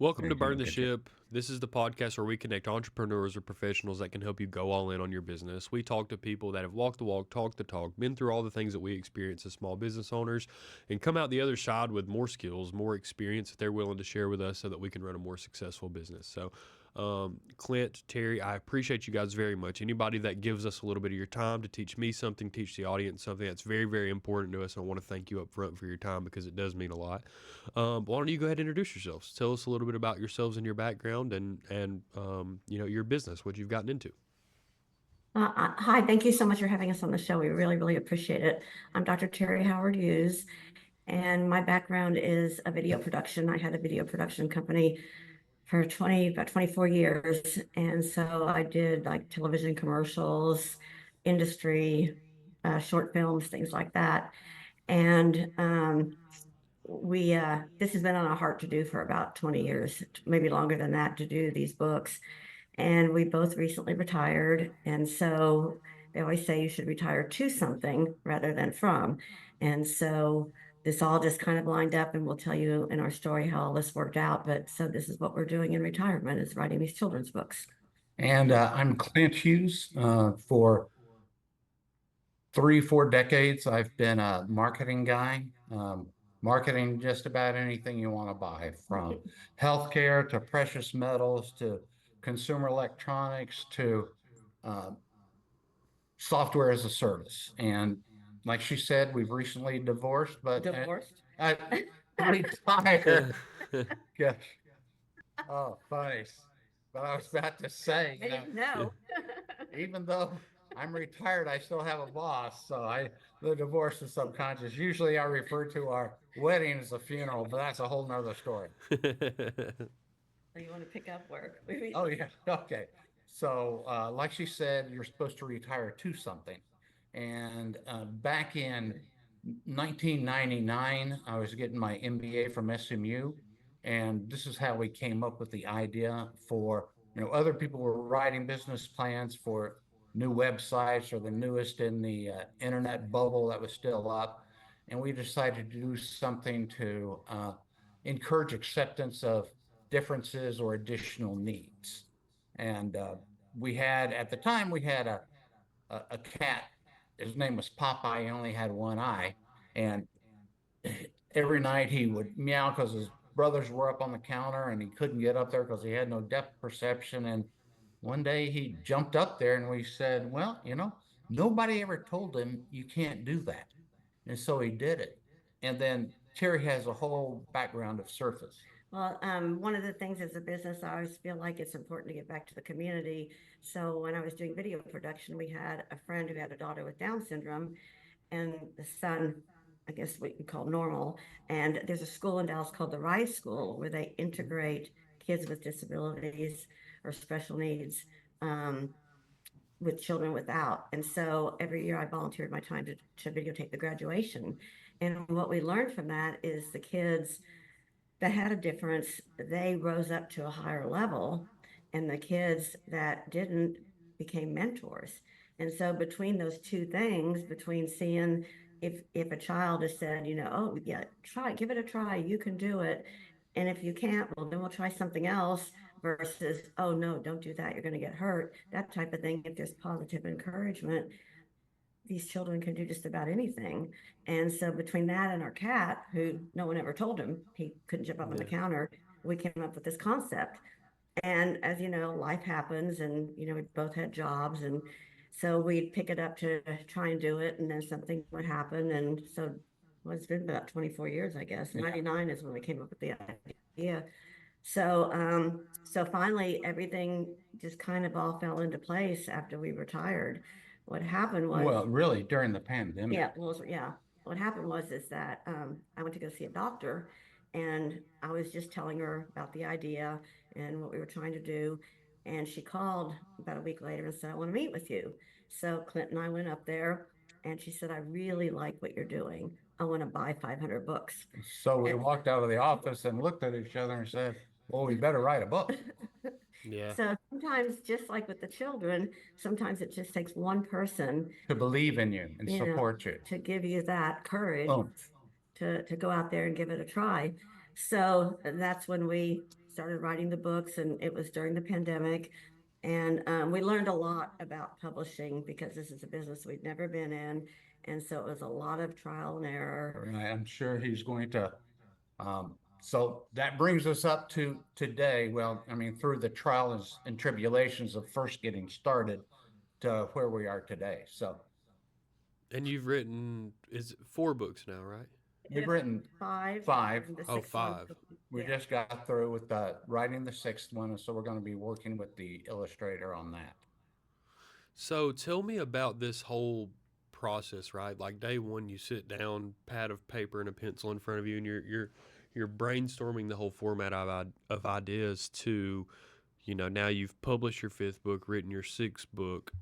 Welcome to Very Burn good. the Good job. Ship. This is the podcast where we connect entrepreneurs or professionals that can help you go all in on your business. We talk to people that have walked the walk, talked the talk, been through all the things that we experience as small business owners, and come out the other side with more skills, more experience that they're willing to share with us so that we can run a more successful business. So, Clint, Terry, I appreciate you guys very much. Anybody that gives us a little bit of your time to teach me something, teach the audience something, that's very, very important to us. I want to thank you up front for your time because it does mean a lot. Why don't you go ahead and introduce yourselves? Tell us a little bit about yourselves and your background, and your business, what you've gotten into. Hi, thank you so much for having us on the show. We really, really appreciate it. I'm Dr. Terry Howard Hughes, and my background is a video production. I had a video production company for about 24 years. And so I did like television commercials, industry, short films, things like that. And this has been on our heart to do for about 20 years, maybe longer than that, to do these books. And we both recently retired. And so they always say you should retire to something rather than from. And so this all just kind of lined up, and we'll tell you in our story how all this worked out. But so this is what we're doing in retirement, is writing these children's books. And I'm Clint Hughes. For 3, 4 decades, I've been a marketing guy, marketing just about anything you want to buy, from healthcare to precious metals to consumer electronics to uh, software as a service. And like she said, we've recently divorced, but Divorced? I retired. Gosh. Oh, funny. But I was about to say, I didn't know. even though I'm retired, I still have a boss. So the divorce is subconscious. Usually I refer to our wedding as a funeral, but that's a whole nother story. So you want to pick up work? Oh, yeah. Okay. So, like she said, you're supposed to retire to something. And back in 1999, I was getting my MBA from SMU. And this is how we came up with the idea for, other people were writing business plans for new websites or the newest in the internet bubble that was still up. And we decided to do something to encourage acceptance of differences or additional needs. And at the time, we had a cat. His name was Popeye. He only had one eye. And every night he would meow because his brothers were up on the counter and he couldn't get up there because he had no depth perception. And one day he jumped up there and we said, well, nobody ever told him you can't do that. And so he did it. And then Terry has a whole background of surface. Well, one of the things as a business, I always feel like it's important to give back to the community. So when I was doing video production, we had a friend who had a daughter with Down syndrome, and the son, I guess what you call normal. And there's a school in Dallas called the Rise School where they integrate kids with disabilities or special needs with children without. And so every year I volunteered my time to videotape the graduation. And what we learned from that is the kids that had a difference, they rose up to a higher level, and the kids that didn't became mentors. And so between those two things, between seeing if a child has said, oh yeah, give it a try, you can do it. And if you can't, well, then we'll try something else versus, oh no, don't do that, you're going to get hurt, that type of thing. If there's positive encouragement, these children can do just about anything. And so between that and our cat, who no one ever told him he couldn't jump up on the Yeah. counter, we came up with this concept. And as you know, life happens, and we both had jobs, and so we'd pick it up to try and do it, and then something would happen. And so well, it's been about 24 years, I guess. Yeah. 99 is when we came up with the idea. So finally everything just kind of all fell into place after we retired. What happened was, Well, really, during the pandemic. yeah. What happened was is that I went to go see a doctor, and I was just telling her about the idea and what we were trying to do. And she called about a week later and said, I want to meet with you. So Clint and I went up there, and she said, I really like what you're doing. I want to buy 500 books. So we walked out of the office and looked at each other and said, well, we better write a book. Yeah. So sometimes, just like with the children, sometimes it just takes one person, To believe in you and you know, support you. to give you that courage. Oomph. to go out there and give it a try. So that's when we started writing the books, and it was during the pandemic. And we learned a lot about publishing because this is a business we'd never been in. And so it was a lot of trial and error. Right, I'm sure he's going to. So that brings us up to today. Well, I mean, through the trials and tribulations of first getting started to where we are today. So And you've written is it 4 books now, right? we've written Five, five. and the Oh, sixth one. 5. We Yeah. just got through with writing the sixth one, and so we're going to be working with the illustrator on that. So tell me about this whole process, right? Like day one, you sit down, pad of paper and a pencil in front of you, and you're brainstorming the whole format of ideas to, now you've published your 5th book, written your 6th book.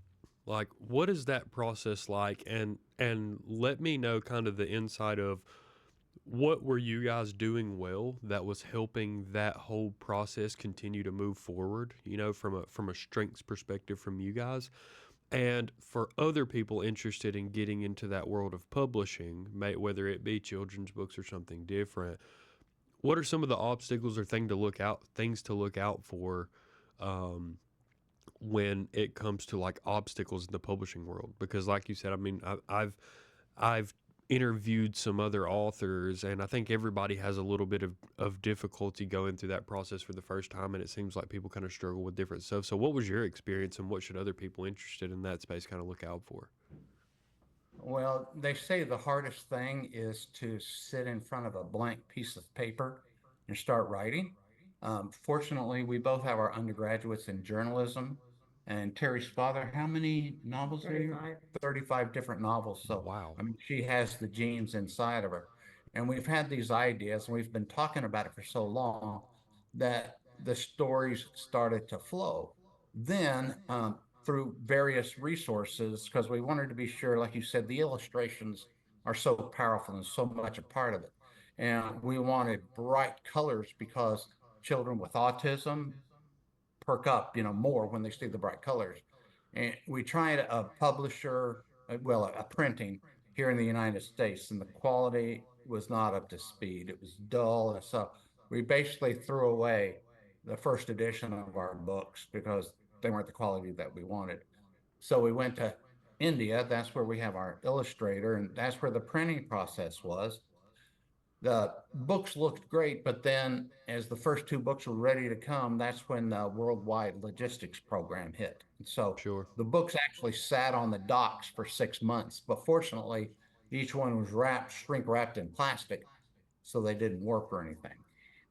Like, what is that process like? And let me know kind of the inside of what were you guys doing well that was helping that whole process continue to move forward, from a strengths perspective from you guys. And for other people interested in getting into that world of publishing, whether it be children's books or something different, what are some of the obstacles or things to look out for um, when it comes to like obstacles in the publishing world? Because, like you said, I mean, I've interviewed some other authors, and I think everybody has a little bit of difficulty going through that process for the first time, and it seems like people kind of struggle with different stuff. So, what was your experience, and what should other people interested in that space kind of look out for? Well, they say the hardest thing is to sit in front of a blank piece of paper and start writing. Fortunately, we both have our undergraduates in journalism. And Terry's father, how many novels are you? 35. 35 different novels. So, Wow. I mean, she has the genes inside of her. And we've had these ideas, and we've been talking about it for so long that the stories started to flow. Then, through various resources, because we wanted to be sure, like you said, the illustrations are so powerful and so much a part of it. And we wanted bright colors because children with autism perk up, more when they see the bright colors. And we tried a publisher, well, a printing here in the United States, and the quality was not up to speed. It was dull. And so we basically threw away the first edition of our books because they weren't the quality that we wanted. So we went to India. That's where we have our illustrator, and that's where the printing process was. The books looked great, but then as the first 2 books were ready to come, that's when the worldwide logistics program hit. And so Sure. the books actually sat on the docks for 6 months, but fortunately, each one was shrink wrapped in plastic, so they didn't warp or anything.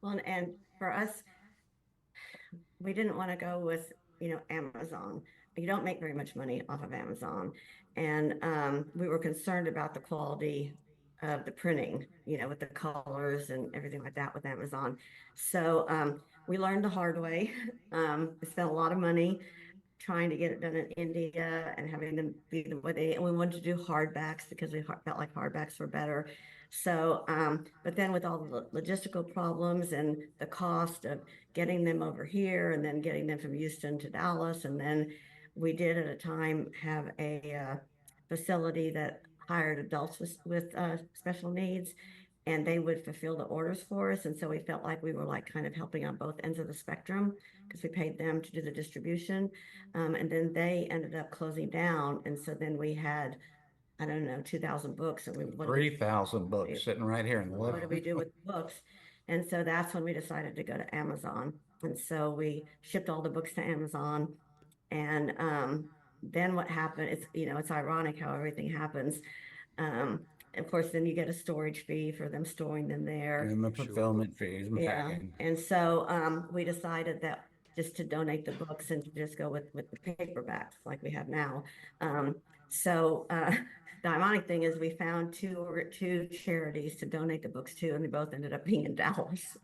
Well, and for us, we didn't want to go with, Amazon. You don't make very much money off of Amazon. And we were concerned about the quality of the printing, with the colors and everything like that with Amazon. So we learned the hard way. We spent a lot of money trying to get it done in India and having them be the way they, and we wanted to do hardbacks because we felt like hardbacks were better. So, but then with all the logistical problems and the cost of getting them over here and then getting them from Houston to Dallas, and then we did at a time have a facility that hired adults with special needs, and they would fulfill the orders for us. And so we felt like we were like kind of helping on both ends of the spectrum because we paid them to do the distribution. And then they ended up closing down. And so then we had, I don't know, 2,000 books. And what do 3,000 books sitting right here in the what do we living do with books? And so that's when we decided to go to Amazon. And so we shipped all the books to Amazon. And then what happened, it's ironic how everything happens. Of course, then you get a storage fee for them storing them there. and the Sure. fulfillment fees and Yeah, packing. and so we decided that just to donate the books and to just go with the paperbacks like we have now. Um, so the ironic thing is we found two charities to donate the books to, and they both ended up being in Dallas.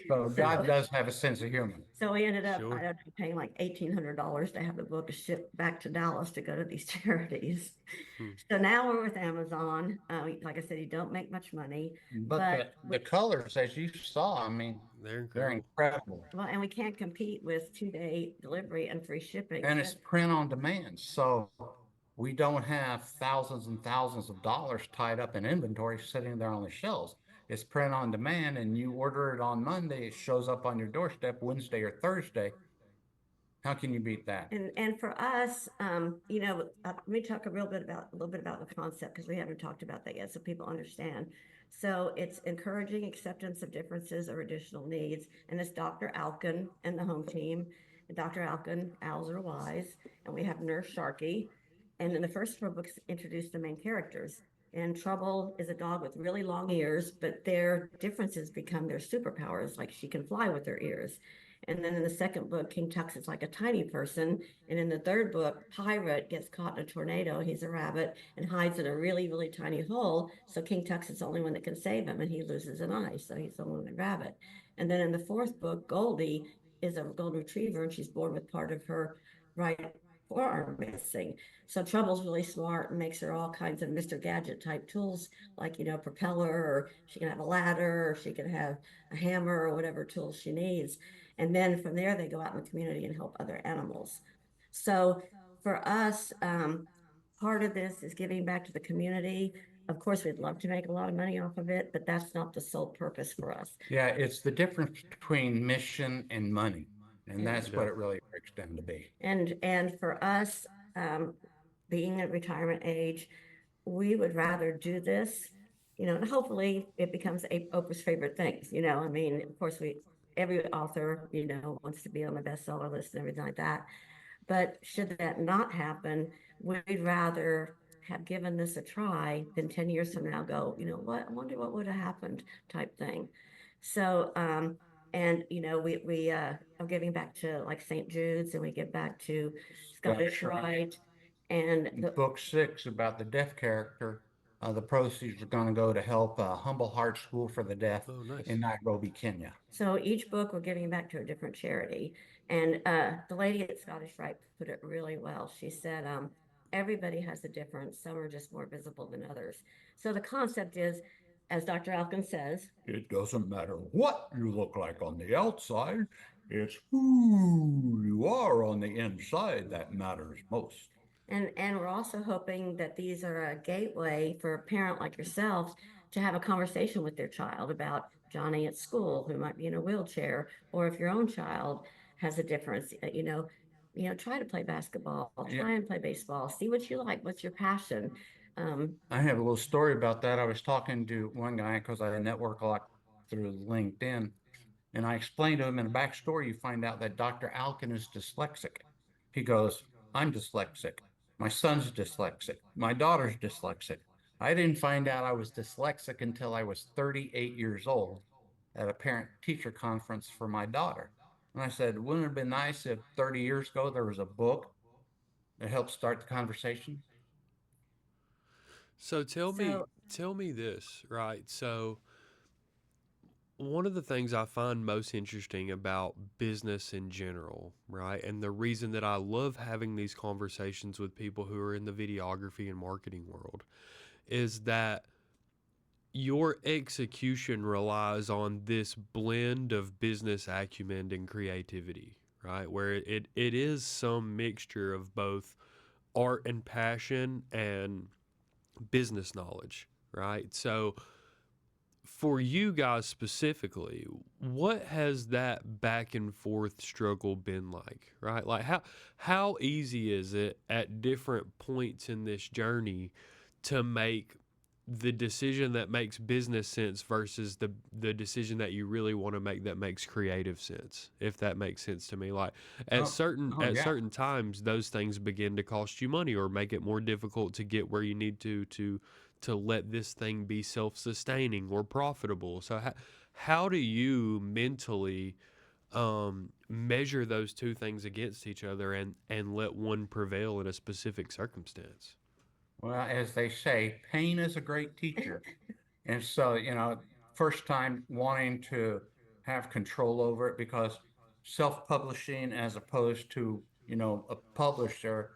So God does have a sense of humor. So we ended up, I Sure. don't know, paying like $1,800 to have the book shipped back to Dallas to go to these charities. Hmm. So now we're with Amazon. Like I said, you don't make much money, But but the colors, as you saw, I mean, They're they're incredible. incredible. well, and we can't compete with 2-day delivery and free shipping. And it's print on demand. So we don't have thousands and thousands of dollars tied up in inventory sitting there on the shelves. It's print on demand, and you order it on Monday, it shows up on your doorstep Wednesday or Thursday. How can you beat that? And for us, let me talk a little bit about the concept because we haven't talked about that yet, so people understand. So it's encouraging acceptance of differences or additional needs, and it's Dr. Alkin and the home team. And Dr. Alkin, owls are wise, and we have Nurse Sharkey. And in the first four books, introduce the main characters. And Trouble is a dog with really long ears, but their differences become their superpowers, like she can fly with her ears. And then in the second book, King Tux is like a tiny person. And in the third book, Pirate gets caught in a tornado. He's a rabbit and hides in a really, really tiny hole. So King Tux is the only one that can save him, and he loses an eye. So he's the only rabbit. And then in the fourth book, Goldie is a golden retriever, and she's born with part of her right forearm missing. So Trouble's really smart and makes her all kinds of Mr. Gadget type tools, like, propeller, or she can have a ladder, or she can have a hammer, or whatever tools she needs. And then from there, they go out in the community and help other animals. So for us, part of this is giving back to the community. Of course, we'd love to make a lot of money off of it, but that's not the sole purpose for us. Yeah, it's the difference between mission and money. And And that's what it really breaks down to be. and for us, being at retirement age, we would rather do this, and hopefully it becomes Oprah's favorite things. I mean, of course, every author, wants to be on the bestseller list and everything like that. But should that not happen, we'd rather have given this a try than 10 years from now go, what, I wonder what would have happened type thing. So, and we are giving back to like St. Jude's, and we give back to Scottish Rite, and Book 6 about the deaf character, the proceeds are going to go to help Humble Heart School for the Deaf Oh, nice. in Nairobi, Kenya. So each book we're giving back to a different charity. And the lady at Scottish Rite put it really well. She said, everybody has a difference. Some are just more visible than others. So the concept is, as Dr. Alkin says, it doesn't matter what you look like on the outside, it's who you are on the inside that matters most. And we're also hoping that these are a gateway for a parent like yourself to have a conversation with their child about Johnny at school who might be in a wheelchair, or if your own child has a difference, try to play basketball, try and play baseball, see what you like, what's your passion. I have a little story about that. I was talking to one guy because I network a lot through LinkedIn, and I explained to him in a backstory, you find out that Dr. Alkin is dyslexic. He goes, I'm dyslexic. My son's dyslexic. My daughter's dyslexic. I didn't find out I was dyslexic until I was 38 years old at a parent teacher conference for my daughter. And I said, wouldn't it have been nice if 30 years ago there was a book that helped start the conversation? So tell me, So tell me this, right? So one of the things I find most interesting about business in general, right? And the reason that I love having these conversations with people who are in the videography and marketing world is that your execution relies on this blend of business acumen and creativity, right? Where it is some mixture of both art and passion and business knowledge, right? So for you guys specifically, what has that back and forth struggle been like, right? Like how easy is it at different points in this journey to make the decision that makes business sense versus the decision that you really want to make that makes creative sense, if that makes sense to me? Like at certain times those things begin to cost you money or make it more difficult to get where you need to let this thing be self-sustaining or profitable. So how do you mentally measure those two things against each other and let one prevail in a specific circumstance? Well, as they say, pain is a great teacher. And so, first time wanting to have control over it because self-publishing as opposed to, a publisher,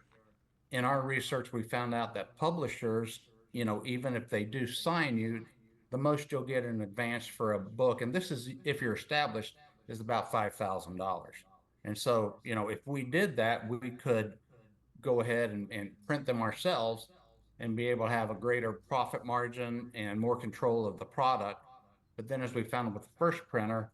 in our research, we found out that publishers, even if they do sign you, the most you'll get in advance for a book, and this is if you're established, is about $5,000. And so, if we did that, we could go ahead and print them ourselves and be able to have a greater profit margin and more control of the product. But then, as we found with the first printer,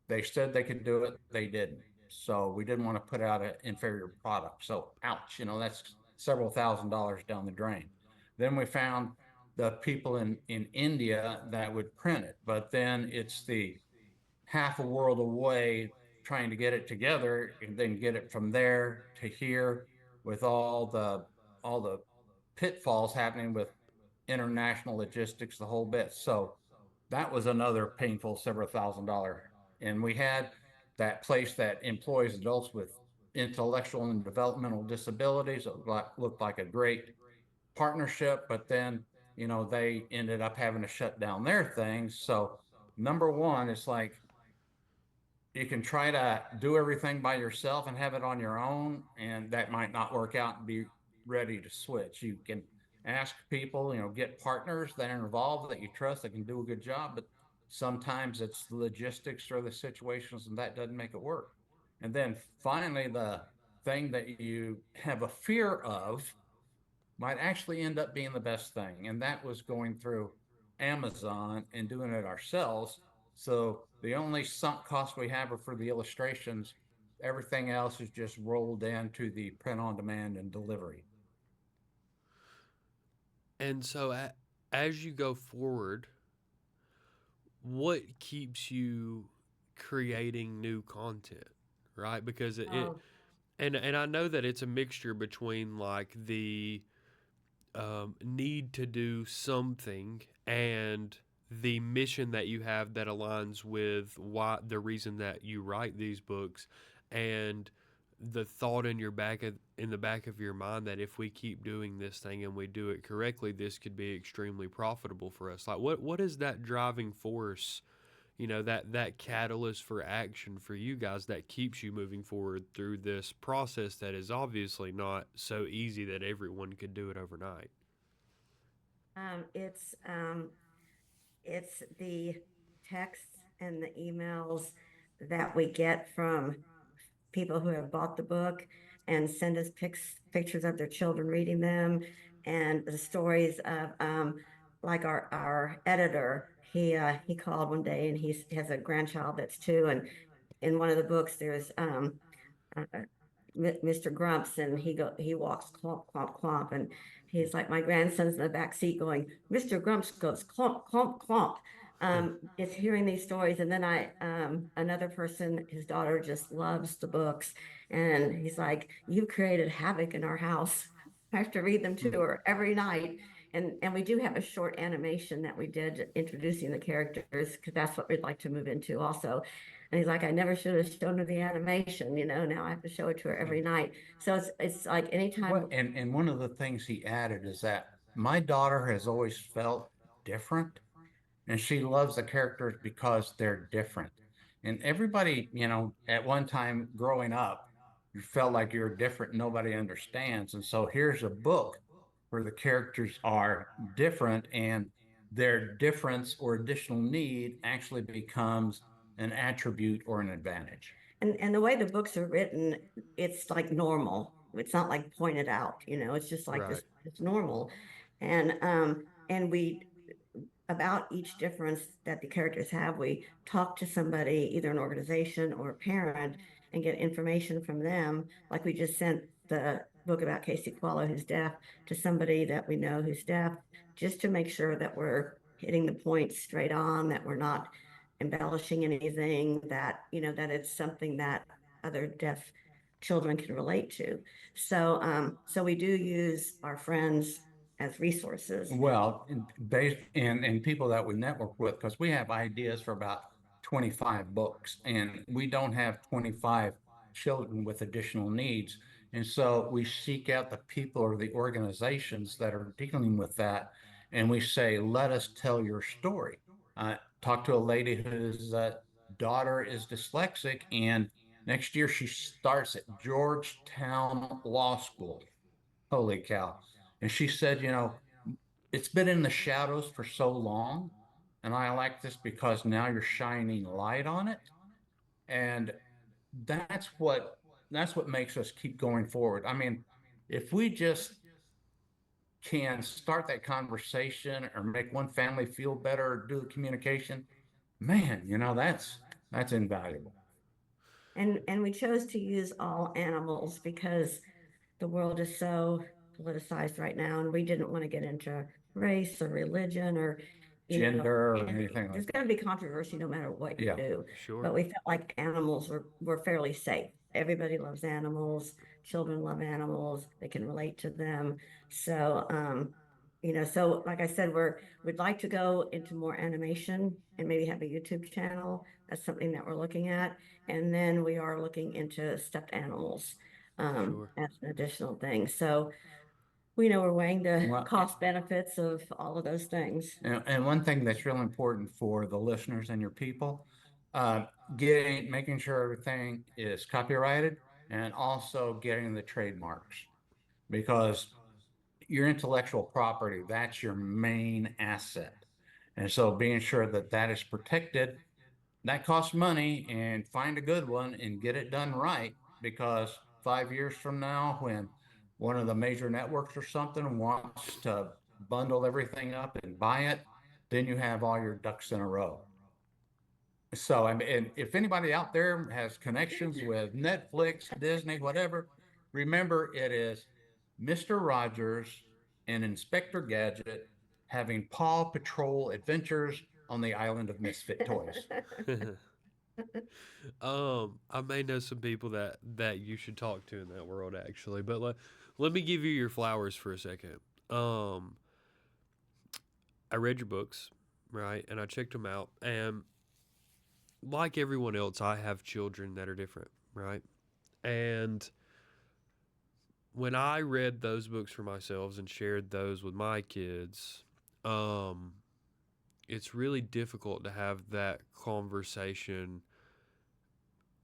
they said they could do it, they didn't. So we didn't want to put out an inferior product. So, ouch, that's several $1,000s down the drain. Then we found the people in India that would print it, but then it's the half a world away trying to get it together and then get it from there to here with all the pitfalls happening with international logistics, the whole bit. So that was another painful several $1,000. And we had that place that employs adults with intellectual and developmental disabilities. It looked like a great partnership, but then, they ended up having to shut down their things. So number one, it's like you can try to do everything by yourself and have it on your own, and that might not work out and be ready to switch. You can ask people, get partners that are involved that you trust that can do a good job, but sometimes it's the logistics or the situations and that doesn't make it work. And then finally, the thing that you have a fear of might actually end up being the best thing. And that was going through Amazon and doing it ourselves. So the only sunk cost we have are for the illustrations. Everything else is just rolled into the print on demand and delivery. And so, as you go forward, what keeps you creating new content, right? Because Oh, and I know that it's a mixture between like the need to do something and the mission that you have that aligns with why the reason that you write these books, and the thought in the back of your mind that if we keep doing this thing and we do it correctly, this could be extremely profitable for us. Like what is that driving force, that catalyst for action for you guys that keeps you moving forward through this process that is obviously not so easy that everyone could do it overnight? um, it's um, it's the texts and the emails that we get from people who have bought the book and send us pictures of their children reading them, and the stories of like our editor. He called one day and he has a grandchild that's 2, and in one of the books there's uh, Mr. Grumps, and he walks clomp clomp clomp, and he's like, my grandson's in the back seat going, Mr. Grumps goes clomp clomp clomp. It's hearing these stories, and then another person, his daughter just loves the books, and he's like, you've created havoc in our house. I have to read them to her every night. And we do have a short animation that we did introducing the characters, because that's what we'd like to move into also. And he's like, I never should have shown her the animation, now I have to show it to her every night. So it's like anytime. Well, and one of the things he added is that my daughter has always felt different, and she loves the characters because they're different. And everybody, at one time growing up, you felt like you're different, nobody understands. And so here's a book where the characters are different, and their difference or additional need actually becomes an attribute or an advantage. And the way the books are written, it's like normal. It's not like pointed out, it's just like this, Right. it's normal. And we, about each difference that the characters have, we talk to somebody, either an organization or a parent, and get information from them. Like we just sent the book about Casey Qualla, who's deaf, to somebody that we know who's deaf, just to make sure that we're hitting the points straight on, that we're not embellishing anything, that it's something that other deaf children can relate to. So we do use our friends as resources. Well, based and people that we network with, because we have ideas for about 25 books, and we don't have 25 children with additional needs. And so we seek out the people or the organizations that are dealing with that, and we say, let us tell your story. Talk to a lady whose daughter is dyslexic, and next year she starts at Georgetown Law School. Holy cow. And she said, it's been in the shadows for so long, and I like this because now you're shining light on it. And that's what that's what makes us keep going forward. I mean, if we just can start that conversation or make one family feel better, or do the communication, man, that's invaluable. And we chose to use all animals because the world is so politicized right now, and we didn't want to get into race or religion or, Gender or and anything there's like going that. to be controversy no matter what you Yeah. do. Sure. But we felt like animals were fairly safe. Everybody loves animals. Children love animals. They can relate to them. So, so like I said, we'd like to go into more animation and maybe have a YouTube channel. That's something that we're looking at. And then we are looking into stuffed animals Sure. as an additional thing. So we know we're weighing the Well, cost benefits of all of those things. and one thing that's real important for the listeners and your people, uh, making sure everything is copyrighted, and also getting the trademarks, because your intellectual property, that's your main asset. And so being sure that that is protected, that costs money, and find a good one and get it done right, because 5 years from now, when one of the major networks or something wants to bundle everything up and buy it, then you have all your ducks in a row. So, I mean, and if anybody out there has connections with Netflix, Disney, whatever, remember it is Mr. Rogers and Inspector Gadget having Paw Patrol adventures on the island of misfit toys. I may know some people that you should talk to in that world actually, but let me give you your flowers for a second. Um, I read your books, right, and I checked them out, and like everyone else, I have children that are different, right, and when I read those books for myself and shared those with my kids, um, it's really difficult to have that conversation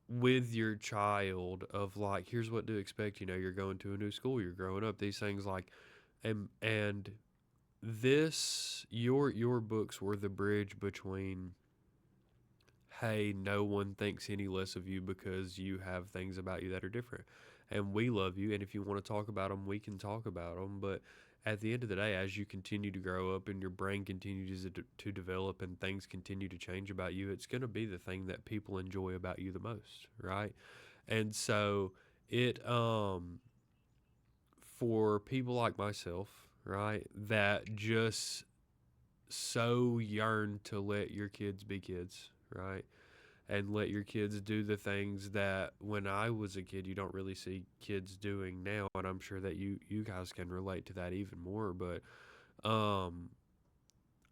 with your child of like, here's what to expect. You're going to a new school, you're growing up, these things like, and this your books were the bridge between, hey, no one thinks any less of you because you have things about you that are different. And we love you. And if you want to talk about them, we can talk about them. But at the end of the day, as you continue to grow up and your brain continues to develop and things continue to change about you, it's going to be the thing that people enjoy about you the most. Right. And so it, for people like myself, right, that just so yearn to let your kids be kids, right? And let your kids do the things that when I was a kid you don't really see kids doing now, and I'm sure that you guys can relate to that even more. But um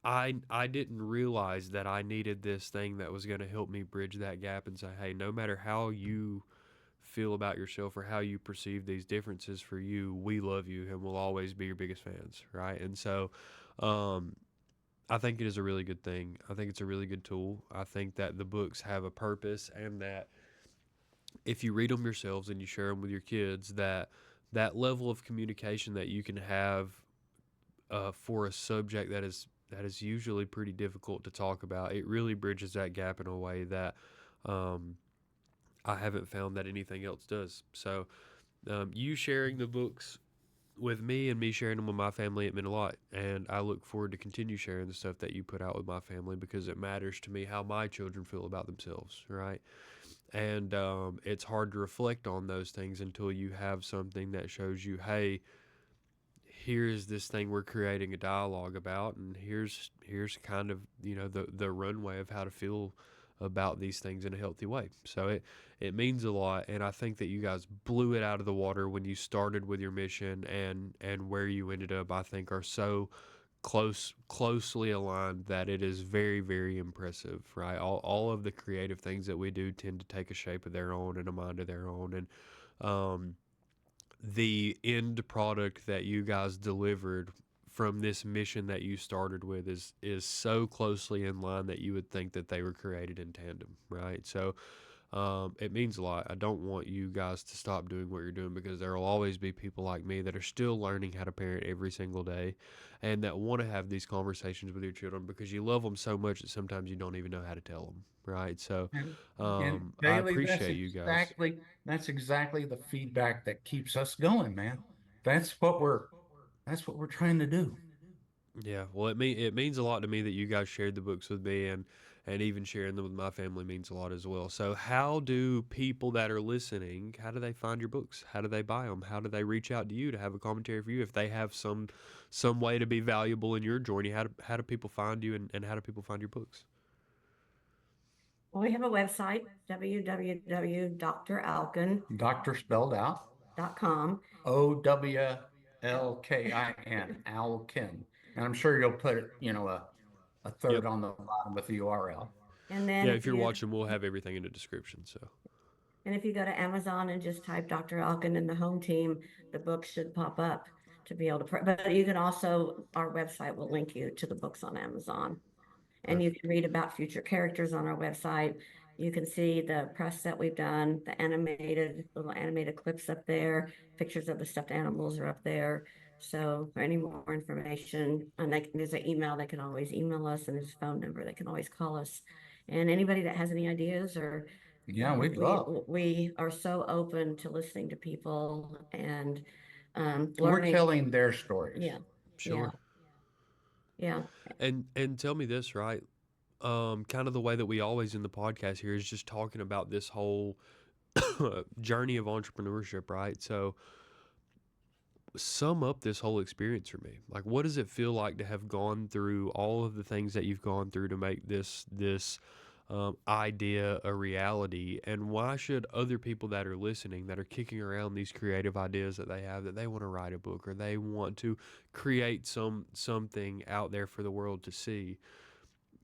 I didn't realize that I needed this thing that was going to help me bridge that gap and say, hey, no matter how you feel about yourself or how you perceive these differences, for you, we love you and will always be your biggest fans, right? And so um I think it is a really good thing. I think it's a really good tool. I think that the books have a purpose, and that if you read them yourselves and you share them with your kids, that level of communication that you can have for a subject that is usually pretty difficult to talk about, it really bridges that gap in a way that um, I haven't found that anything else does. So you sharing the books with me and me sharing them with my family, it meant a lot. And I look forward to continue sharing the stuff that you put out with my family, because it matters to me how my children feel about themselves, right? And it's hard to reflect on those things until you have something that shows you, hey, here's this thing we're creating a dialogue about, and here's kind of the runway of how to feel about these things in a healthy way. So it means a lot, and I think that you guys blew it out of the water when you started with your mission, and where you ended up, I think, are so closely aligned that it is very, very impressive, right? All of the creative things that we do tend to take a shape of their own and a mind of their own, and um the end product that you guys delivered from this mission that you started with is so closely in line that you would think that they were created in tandem, right? So it means a lot. I don't want you guys to stop doing what you're doing, because there will always be people like me that are still learning how to parent every single day, and that want to have these conversations with your children because you love them so much that sometimes you don't even know how to tell them, right? So And I Bailey, appreciate you guys. that's exactly the feedback that keeps us going, man. that's what we're that's what we're trying to do. Yeah, well, it means a lot to me that you guys shared the books with me, and even sharing them with my family means a lot as well. So, how do people that are listening, how do they find your books? How do they buy them? How do they reach out to you to have a commentary for you if they have some way to be valuable in your journey? How do people find you, and how do people find your books? Well, we have a website, www.dralkin.com. Doctor spelled out Owlkin, Alkin. And I'm sure you'll put it, a third Yep. on the bottom with the URL. And then Yeah, if if you're you watching, we'll have everything in the description. So, and if you go to Amazon and just type Dr. Alkin in the home team, the book should pop up to be able to. But you can also, our website will link you to the books on Amazon. And you perfect. can read about future characters on our website. You can see the press that we've done, the animated, little animated clips up there, pictures of the stuffed animals are up there. So for any more information, and there's an email, they can always email us, and there's a phone number, they can always call us. And anybody that has any ideas or Yeah, we'd love. we are so open to listening to people and We're learning. telling their stories. Yeah, yeah, Sure. yeah. And tell me this, right? Kind of the way that we always in the podcast here is just talking about this whole journey of entrepreneurship, right? So, sum up this whole experience for me. Like, what does it feel like to have gone through all of the things that you've gone through to make this idea a reality? And why should other people that are listening, that are kicking around these creative ideas that they have, that they want to write a book or they want to create something out there for the world to see?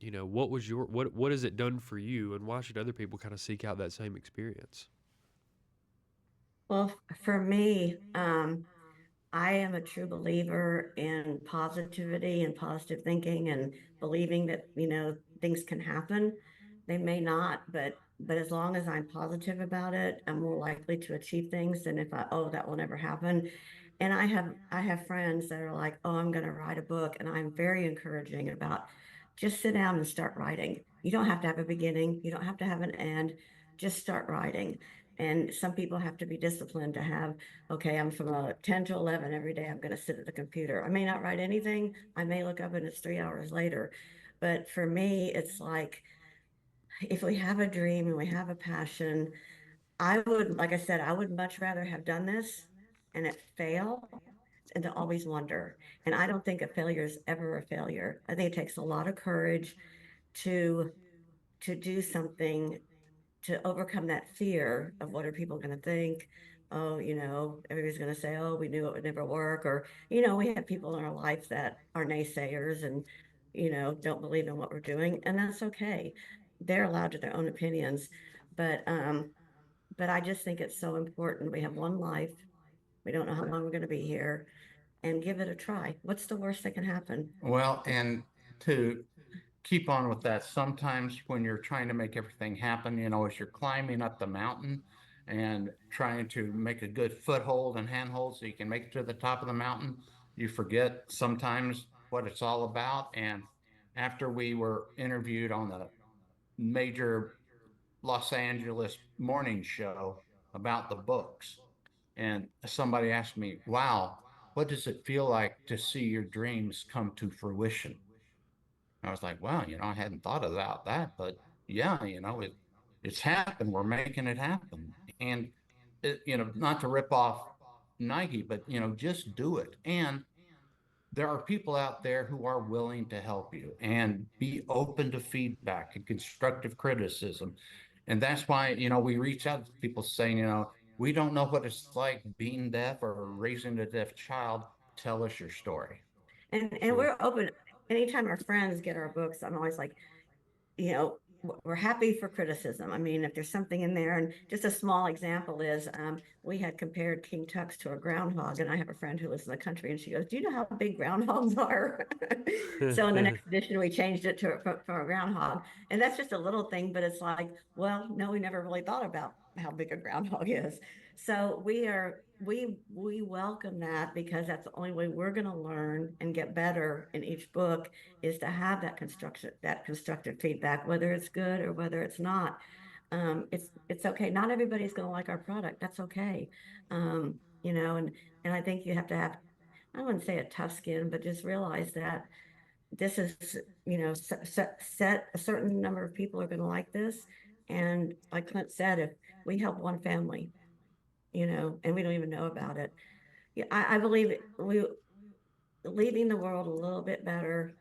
What has it done for you, and why should other people kind of seek out that same experience? Well, for me, I am a true believer in positivity and positive thinking and believing that, things can happen. They may not, but as long as I'm positive about it, I'm more likely to achieve things than if oh, that will never happen. And I have friends that are like, oh, I'm going to write a book, and I'm very encouraging about just sit down and start writing. You don't have to have a beginning, you don't have to have an end, just start writing. And some people have to be disciplined to have, okay, I'm from 10 to 11 every day. I'm going to sit at the computer. I may not write anything. I may look up and it's 3 hours later. But for me, it's like if we have a dream and we have a passion, I would, like I said, I would much rather have done this and it fail and to always wonder. And I don't think a failure is ever a failure. I think it takes a lot of courage to do something to overcome that fear of what are people going to think. Oh, everybody's going to say, oh, we knew it would never work. Or, we have people in our life that are naysayers and, don't believe in what we're doing. And that's okay. They're allowed to their own opinions. But, um, but I just think it's so important. We have one life. We don't know how long we're going to be here, and give it a try. What's the worst that can happen? Well, and to keep on with that, sometimes when you're trying to make everything happen, as you're climbing up the mountain and trying to make a good foothold and handhold so you can make it to the top of the mountain, you forget sometimes what it's all about. And after we were interviewed on the major Los Angeles morning show about the books, and somebody asked me, wow, what does it feel like to see your dreams come to fruition? I was like, wow, I hadn't thought about that, but yeah, it's happened. We're making it happen. And not to rip off Nike, but just do it. And there are people out there who are willing to help you and be open to feedback and constructive criticism. And that's why, we reach out to people saying, we don't know what it's like being deaf or raising a deaf child. Tell us your story. And Sure. we're open. Anytime our friends get our books, I'm always like, we're happy for criticism. I mean, if there's something in there, and just a small example is we had compared King Tux to a groundhog, and I have a friend who lives in the country, and she goes, "Do you know how big groundhogs are?" So in the next edition, we changed it to for a groundhog, and that's just a little thing, but it's like, well, no, we never really thought about how big a groundhog is. So we welcome that because that's the only way we're going to learn and get better in each book is to have that constructive feedback, whether it's good or whether it's not. It's okay. Not everybody's going to like our product. That's okay. You know, and I think you have to have, I wouldn't say a tough skin, but just realize that this is, you know, set a certain number of people are going to like this. And like Clint said, if we help one family, you know, and we don't even know about it, yeah, I believe we leaving the world a little bit better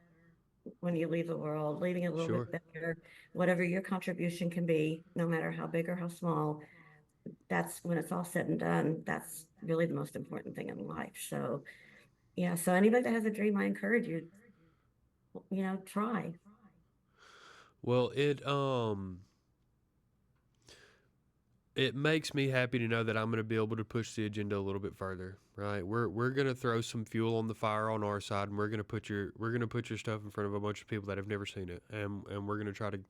when you leave the world, leaving it a little Sure. bit better, whatever your contribution can be, no matter how big or how small, that's when it's all said and done, that's really the most important thing in life. So, yeah, so anybody that has a dream, I encourage you, you know, try. Well, it makes me happy to know that I'm going to be able to push the agenda a little bit further, right? We're going to throw some fuel on the fire on our side, and we're going to put your stuff in front of a bunch of people that have never seen it, and we're going to try to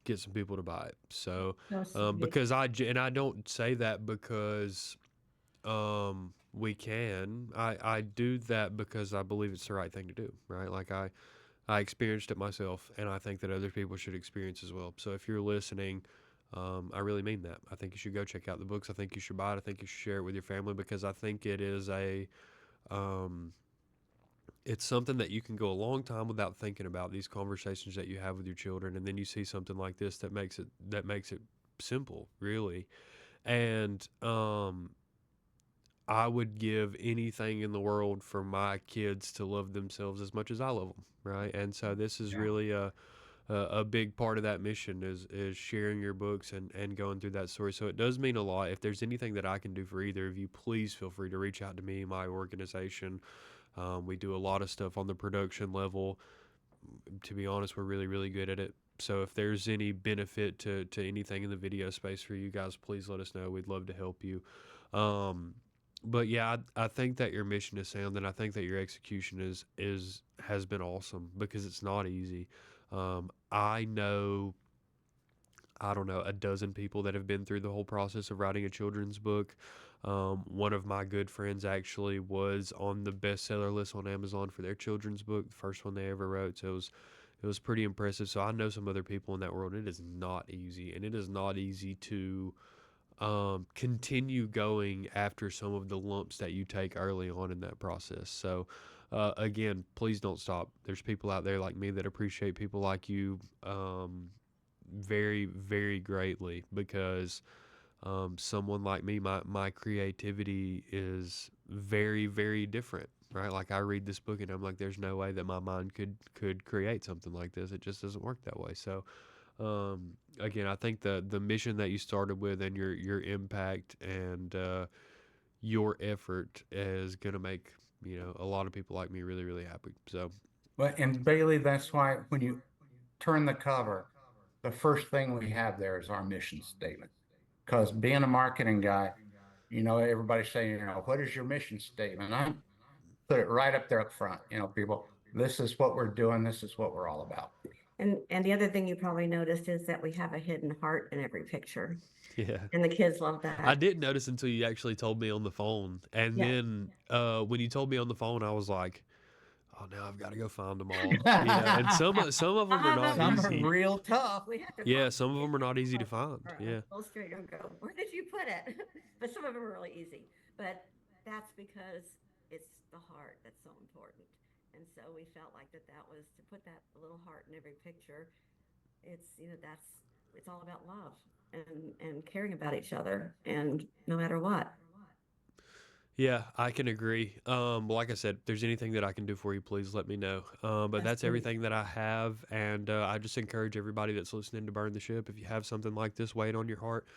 get some people to buy it. So, So sweet. because I don't say that because we can. I do that because I believe it's the right thing to do, right? Like I experienced it myself, and I think that other people should experience as well. So if you're listening, I really mean that. I think you should go check out the books. I think you should buy it. I think you should share it with your family because I think it is um, it's something that you can go a long time without thinking about these conversations that you have with your children, and then you see something like this that makes it simple, really. And I would give anything in the world for my kids to love themselves as much as I love them, right? And so this is Yeah. really a big part of that mission is sharing your books and going through that story. So it does mean a lot. If there's anything that I can do for either of you, please feel free to reach out to me, my organization. We do a lot of stuff on the production level. To be honest, we're really, really good at it. So if there's any benefit to anything in the video space for you guys, please let us know. We'd love to help you. Um, but yeah, I think that your mission is sound, and I think that your execution is has been awesome because it's not easy. I know, I don't know, a dozen people that have been through the whole process of writing a children's book. One of my good friends actually was on the bestseller list on Amazon for their children's book, the first one they ever wrote. So it was pretty impressive. So I know some other people in that world. It is not easy, and it is not easy to continue going after some of the lumps that you take early on in that process. So, again, please don't stop. There's people out there like me that appreciate people like you very, very greatly because someone like me, my creativity is very, very different. Right, like I read this book and I'm like, there's no way that my mind could create something like this. It just doesn't work that way. So, again, I think the mission that you started with and your impact and your effort is gonna make a lot of people like me really really happy. So But and Bailey, that's why when you turn the cover, the first thing we have there is our mission statement. Because being a marketing guy, you know, everybody's saying, you know, what is your mission statement? I put it right up there up front. You know, people, this is what we're doing. This is what we're all about. And the other thing you probably noticed is that we have a hidden heart in every picture, yeah, and the kids love I that. didn't notice until you actually told me on the phone, and Yeah. then when you told me on the phone, I was like, oh, now I've got to go find them all. And some of them are not Some are easy. real tough. We have to Yeah, find some of get them are them not easy to up find. or Yeah. illustrator and go, where did you put it? But some of them are really easy. But that's because it's the heart that's so important. And so we felt like that was to put that little heart in every picture. It's, you know, it's all about love and caring about each other and no matter what. Yeah, I can agree. Like I said, if there's anything that I can do for you, please let me know. But That's that's great. everything that I have, and I just encourage everybody that's listening to Burn the Ship. If you have something like this weighing on your heart,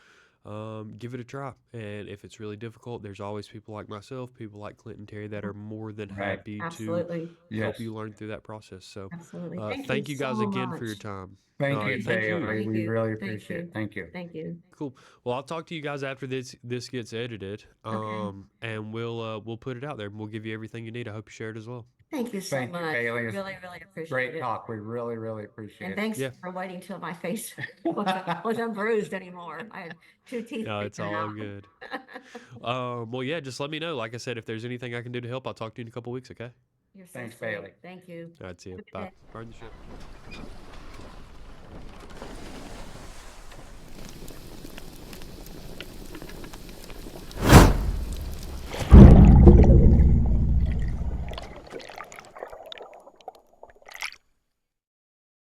give it a try. And if it's really difficult, there's always people like myself, people like Clint and Terry that are more than Right. happy to Absolutely. help Yes. you learn through that process. So, Absolutely. Thank you thank you guys so again for your much. time. Thank All you, right, thank you. Bailey. Thank We you. really Thank appreciate it. you. Thank you. Thank you. Cool. Well, I'll talk to you guys after this gets edited, Okay. and we'll put it out there, and we'll give you everything you need. I hope you share it as well. Thank you so Thank you, much. Bailey. It's Really, really appreciate great it. talk. We really, really And appreciate thanks Yeah. for waiting till my face it. wasn't bruised anymore. I had two teeth No, it's taken all out. good. Well, yeah, just let me know. Like I said, if there's anything I can do to help, I'll talk to you in a couple weeks, okay? You're so Thanks, sweet. Bailey. Thank you. All right, see Have you. a good Bye. day. Burn the ship.